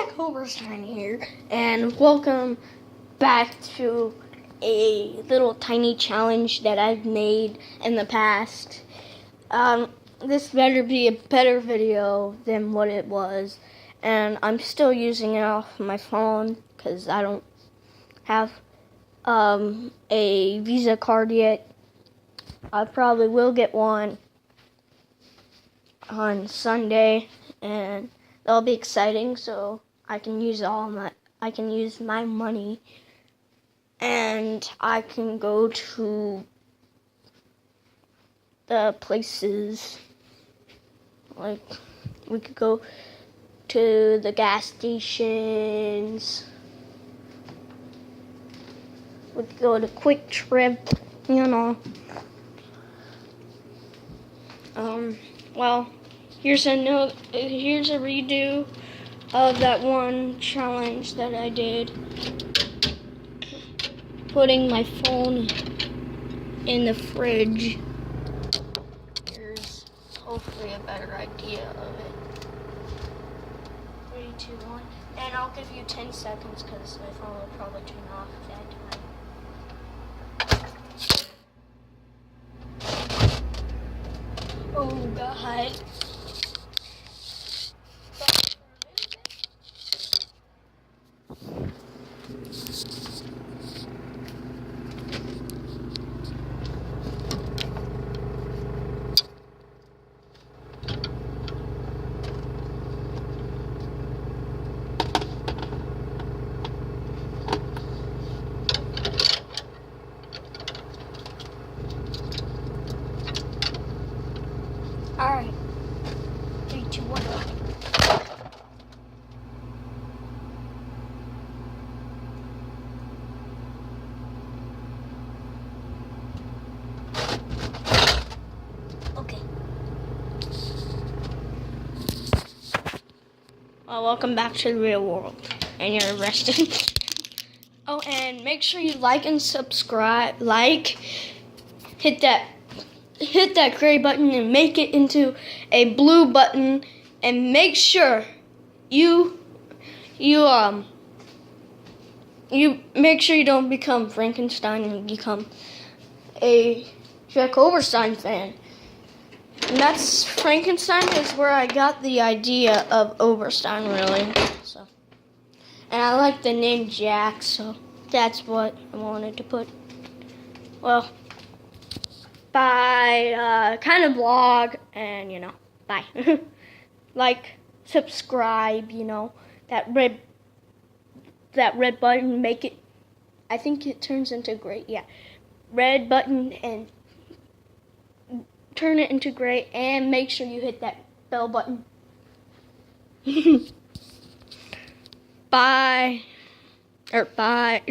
Jack Oberstine here, and welcome back to a little tiny challenge that I've made in the past. This better be a better video than what it was, and I'm still using it off my phone because I don't have a Visa card yet. I probably will get one on Sunday, and that'll be exciting. So I can use my money, and I can go to the places, like we could go to the gas stations, we could go to Quick Trip, well, here's a redo of that one challenge that I did, putting my phone in the fridge. Here's hopefully a better idea of it. 3, 2, 1, and I'll give you 10 seconds because my phone will probably turn off at that time. Oh God. Alright. 3, 2, 1. Okay. Well, welcome back to the real world. And you're arrested. Oh, and make sure you like and subscribe. Hit that gray button and make it into a blue button, and make sure you make sure you don't become Frankenstein and become a Jack Oberstine fan. And that's Frankenstein is where I got the idea of Oberstine, really. So, and I like the name Jack, so that's what I wanted to put. Well, bye, kind of vlog, and bye. Like, subscribe, that red button, make it, I think it turns into gray, yeah. Red button, and turn it into gray, and make sure you hit that bell button. Bye. Bye.